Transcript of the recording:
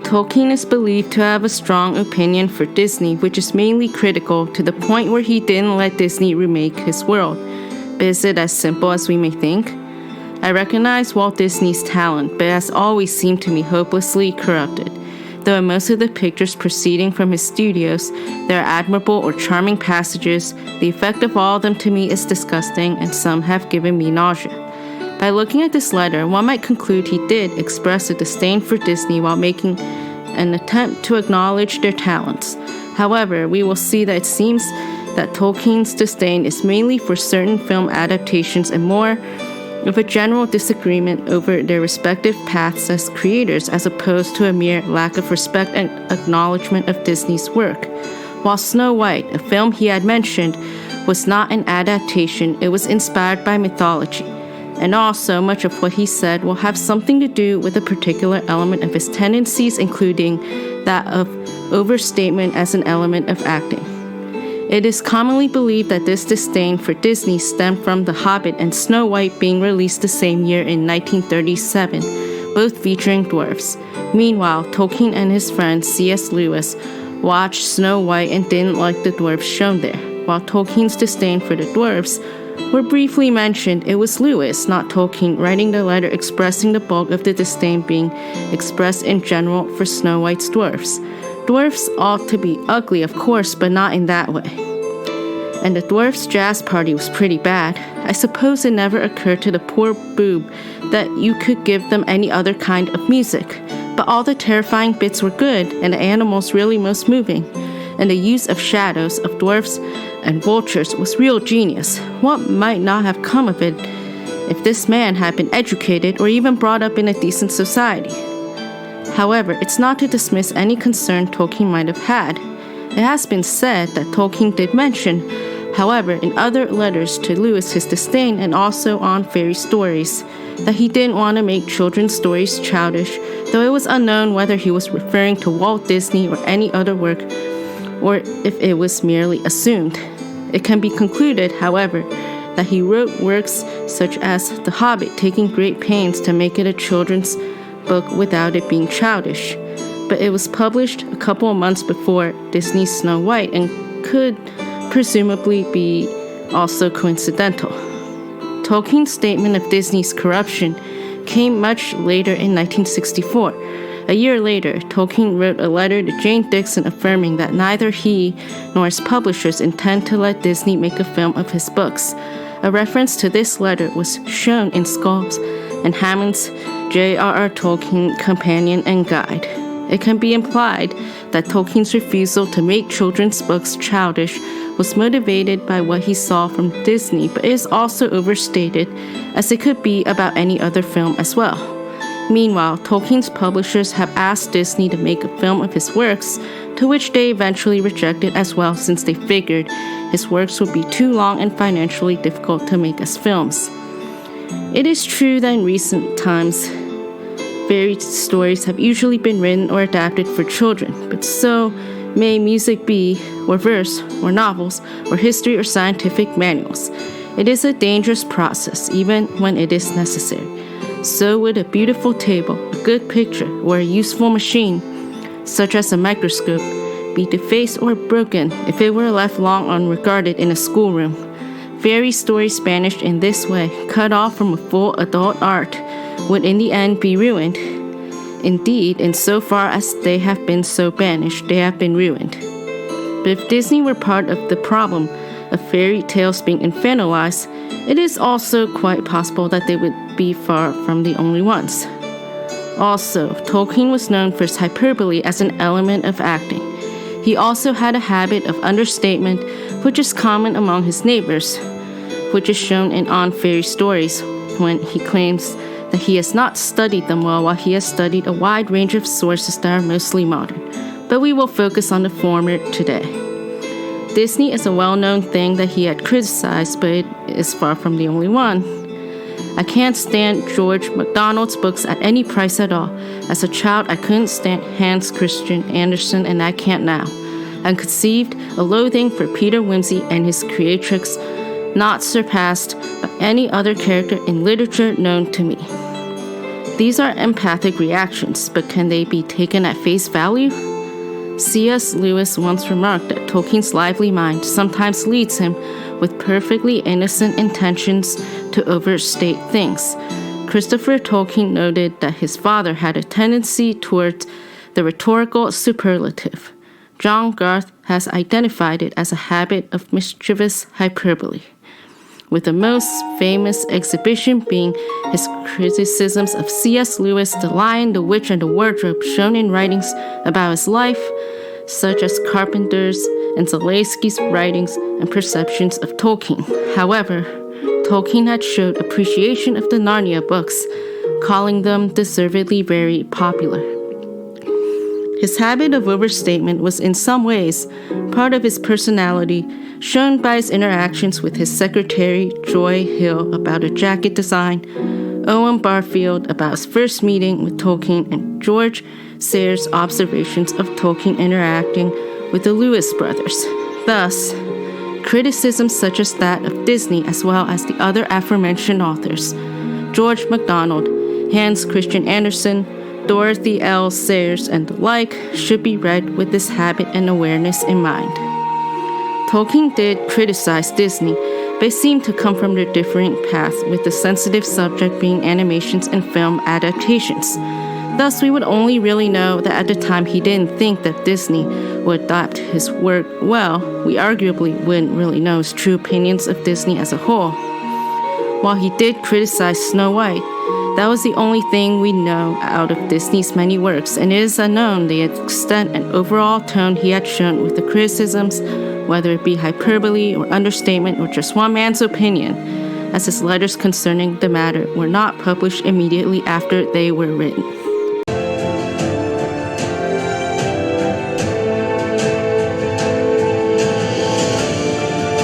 Tolkien is believed to have a strong opinion for Disney, which is mainly critical to the point where he didn't let Disney remake his world. But is it as simple as we may think? I recognize Walt Disney's talent, but it has always seemed to me hopelessly corrupted. Though in most of the pictures proceeding from his studios, there are admirable or charming passages, the effect of all of them to me is disgusting, and some have given me nausea. By looking at this letter, one might conclude he did express a disdain for Disney while making an attempt to acknowledge their talents. However, we will see that it seems that Tolkien's disdain is mainly for certain film adaptations and more of a general disagreement over their respective paths as creators, as opposed to a mere lack of respect and acknowledgment of Disney's work. While Snow White, a film he had mentioned, was not an adaptation, it was inspired by mythology. And also, much of what he said will have something to do with a particular element of his tendencies, including that of overstatement as an element of acting. It is commonly believed that this disdain for Disney stemmed from The Hobbit and Snow White being released the same year in 1937, both featuring dwarfs. Meanwhile, Tolkien and his friend C.S. Lewis watched Snow White and didn't like the dwarfs shown there. While Tolkien's disdain for the dwarfs were briefly mentioned, it was Lewis, not Tolkien, writing the letter expressing the bulk of the disdain being expressed in general for Snow White's dwarfs. Dwarfs ought to be ugly, of course, but not in that way. And the dwarfs' jazz party was pretty bad. I suppose it never occurred to the poor boob that you could give them any other kind of music. But all the terrifying bits were good, and the animals really most moving. And the use of shadows, of dwarfs and vultures was real genius. What might not have come of it if this man had been educated or even brought up in a decent society? However, it's not to dismiss any concern Tolkien might have had. It has been said that Tolkien did mention, however, in other letters to Lewis his disdain, and also on fairy stories, that he didn't want to make children's stories childish, though it was unknown whether he was referring to Walt Disney or any other work, or if it was merely assumed. It can be concluded, however, that he wrote works such as The Hobbit, taking great pains to make it a children's book without it being childish. But it was published a couple of months before Disney's Snow White and could presumably be also coincidental. Tolkien's statement of Disney's corruption came much later in 1964. A year later, Tolkien wrote a letter to Jane Dixon affirming that neither he nor his publishers intend to let Disney make a film of his books. A reference to this letter was shown in Skulls and Hammond's j.r.r. Tolkien Companion and Guide. It can be implied that Tolkien's refusal to make children's books childish was motivated by what he saw from Disney, but is also overstated, as it could be about any other film as well. Meanwhile, Tolkien's publishers have asked Disney to make a film of his works, to which they eventually rejected as well, since they figured his works would be too long and financially difficult to make as films. It is true that in recent times, fairy stories have usually been written or adapted for children, but so may music be, or verse, or novels, or history or scientific manuals. It is a dangerous process, even when it is necessary. So would a beautiful table, a good picture, or a useful machine, such as a microscope, be defaced or broken if it were left long unregarded in a schoolroom. Fairy stories banished in this way, cut off from a full adult art, would in the end be ruined. Indeed, insofar as they have been so banished, they have been ruined. But if Disney were part of the problem of fairy tales being infantilized, it is also quite possible that they would be far from the only ones. Also, Tolkien was known for his hyperbole as an element of acting. He also had a habit of understatement, which is common among his neighbors, which is shown in On Fairy Stories, when he claims that he has not studied them well while he has studied a wide range of sources that are mostly modern. But we will focus on the former today. Disney is a well-known thing that he had criticized, but it is far from the only one. I can't stand George MacDonald's books at any price at all. As a child, I couldn't stand Hans Christian Andersen, and I can't now. I conceived a loathing for Peter Wimsey and his creatrix, not surpassed by any other character in literature known to me. These are empathic reactions, but can they be taken at face value? C.S. Lewis once remarked that Tolkien's lively mind sometimes leads him with perfectly innocent intentions to overstate things. Christopher Tolkien noted that his father had a tendency towards the rhetorical superlative. John Garth has identified it as a habit of mischievous hyperbole, with the most famous exhibition being his criticisms of C.S. Lewis, The Lion, the Witch, and the Wardrobe, shown in writings about his life, such as Carpenter's and Zalewski's writings and perceptions of Tolkien. However, Tolkien had showed appreciation of the Narnia books, calling them deservedly very popular. His habit of overstatement was in some ways part of his personality, shown by his interactions with his secretary, Joy Hill, about a jacket design, Owen Barfield about his first meeting with Tolkien, and George Sayers' observations of Tolkien interacting with the Lewis brothers. Thus, criticisms such as that of Disney, as well as the other aforementioned authors, George MacDonald, Hans Christian Andersen, Dorothy L. Sayers, and the like, should be read with this habit and awareness in mind. Tolkien did criticize Disney, but it seemed to come from their differing paths, with the sensitive subject being animations and film adaptations. Thus, we would only really know that at the time he didn't think that Disney would adapt his work well. We arguably wouldn't really know his true opinions of Disney as a whole. While he did criticize Snow White, that was the only thing we know out of Disney's many works, and it is unknown the extent and overall tone he had shown with the criticisms, whether it be hyperbole or understatement or just one man's opinion, as his letters concerning the matter were not published immediately after they were written.